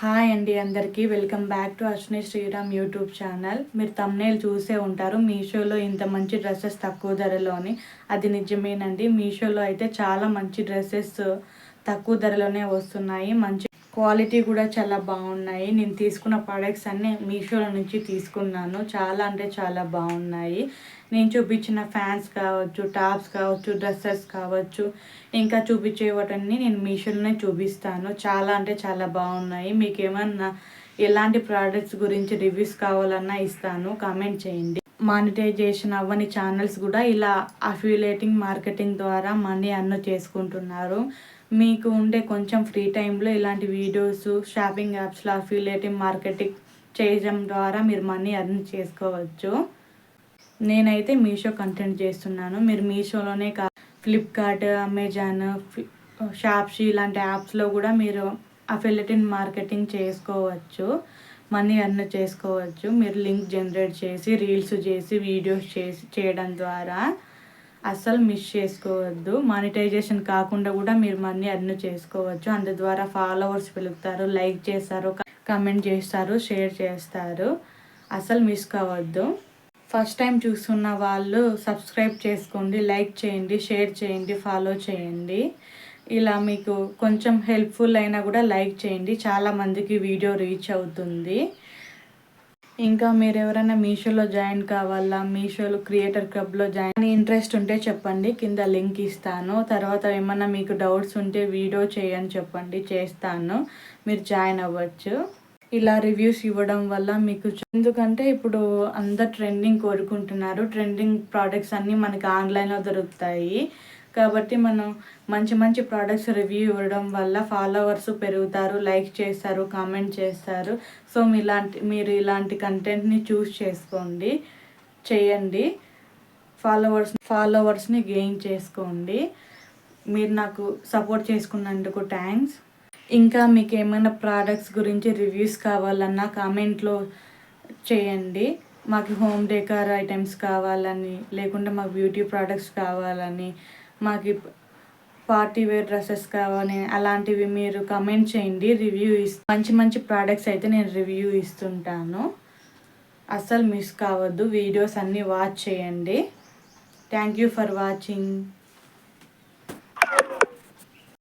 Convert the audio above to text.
Hi అండి అందరికీ welcome back to Ashwini Sriram YouTube channel. మీరు థంబ్నెయిల్ చూసే ఉంటారు. మీషోలో ఇంత మంచి డ్రెస్సెస్ తక్కువ ధరలోని. అది నిజమేనండి. మీషోలో అయితే చాలా మంచి డ్రెస్సెస్ తక్కువ ధరలోనే వస్తున్నాయి. మంచి క్వాలిటీ కూడా చాలా బాగున్నాయి. నేను తీసుకున్న ప్రోడక్ట్స్ అన్నీ మీషోలో నుంచి తీసుకున్నాను. చాలా అంటే చాలా బాగున్నాయి. నేను చూపించిన ఫ్యాన్స్ కావచ్చు, టాప్స్ కావచ్చు, డ్రెస్సెస్ కావచ్చు, ఇంకా చూపించే వాటన్నీ నేను మీషోలోనే చూపిస్తాను. చాలా అంటే చాలా బాగున్నాయి. మీకు ఏమన్నా ఎలాంటి ప్రోడక్ట్స్ గురించి రివ్యూస్ కావాలన్నా ఇస్తాను, కామెంట్ చేయండి. మానిటైజేషన్ అవ్వని ఛానల్స్ కూడా ఇలా అఫిలియేటింగ్ మార్కెటింగ్ ద్వారా మనీ అర్న్ చేసుకుంటున్నారు. మీకు ఉండే కొంచెం ఫ్రీ టైంలో ఇలాంటి వీడియోస్, షాపింగ్ యాప్స్లో అఫిలియేటింగ్ మార్కెటింగ్ చేయడం ద్వారా మీరు మనీ అర్న్ చేసుకోవచ్చు. నేనైతే మీషో కంటెంట్ చేస్తున్నాను. మీరు మీషోలోనే ఫ్లిప్కార్ట్, అమెజాన్, షాప్షీ ఇలాంటి యాప్స్లో కూడా మీరు అఫిలియేటింగ్ మార్కెటింగ్ చేసుకోవచ్చు, మనీ అర్న్ చేసుకోవచ్చు. మీరు లింక్ జనరేట్ చేసి, రీల్స్ చేసి, వీడియోస్ చేయడం ద్వారా అస్సలు మిస్ చేసుకోవద్దు. మానిటైజేషన్ కాకుండా కూడా మీరు మనీ అర్న్ చేసుకోవచ్చు. అందు ద్వారా ఫాలోవర్స్ పెరుగుతారు, లైక్ చేస్తారు, కమెంట్ చేస్తారు, షేర్ చేస్తారు. అస్సలు మిస్ కావద్దు. ఫస్ట్ టైం చూస్తున్న వాళ్ళు సబ్స్క్రైబ్ చేసుకోండి, లైక్ చేయండి, షేర్ చేయండి, ఫాలో చేయండి. ఇలా మీకు కొంచెం హెల్ప్ఫుల్ అయినా కూడా లైక్ చేయండి. చాలామందికి వీడియో రీచ్ అవుతుంది. ఇంకా మీరు ఎవరైనా మీషోలో జాయిన్ కావాలా, మీషోలో క్రియేటర్ క్లబ్లో జాయిన్ ఇంట్రెస్ట్ ఉంటే చెప్పండి, కింద లింక్ ఇస్తాను. తర్వాత ఏమన్నా మీకు డౌట్స్ ఉంటే వీడియో చేయని చెప్పండి, చేస్తాను, మీరు జాయిన్ అవ్వచ్చు. ఇలా రివ్యూస్ ఇవ్వడం వల్ల మీకు ఎందుకంటే ఇప్పుడు అందరు ట్రెండింగ్ కోరుకుంటున్నారు. ట్రెండింగ్ ప్రోడక్ట్స్ అన్నీ మనకి ఆన్లైన్లో దొరుకుతాయి. కాబట్టి మనం మంచి మంచి ప్రోడక్ట్స్ రివ్యూ ఇవ్వడం వల్ల ఫాలోవర్స్ పెరుగుతారు, లైక్ చేస్తారు, కామెంట్ చేస్తారు. సో మీరు ఇలాంటి కంటెంట్ని చూస్ చేసుకోండి, చేయండి, ఫాలోవర్స్ని గెయిన్ చేసుకోండి. మీరు నాకు సపోర్ట్ చేసుకున్నందుకు థ్యాంక్స్. ఇంకా మీకు ఏమైనా ప్రోడక్ట్స్ గురించి రివ్యూస్ కావాలన్నా కామెంట్లో చేయండి. మాకు హోమ్ డెకార్ ఐటమ్స్ కావాలని, లేకుంటే మాకు బ్యూటీ ప్రోడక్ట్స్ కావాలని, మాకు పార్టీ వేర్ డ్రెస్సెస్ కావాలని, అలాంటివి మీరు కమెంట్ చేయండి. మంచి మంచి ప్రోడక్ట్స్ అయితే నేను రివ్యూ ఇస్తుంటాను. అస్సలు మిస్ కావద్దు. వీడియోస్ అన్నీ వాచ్ చేయండి. Thank you for watching.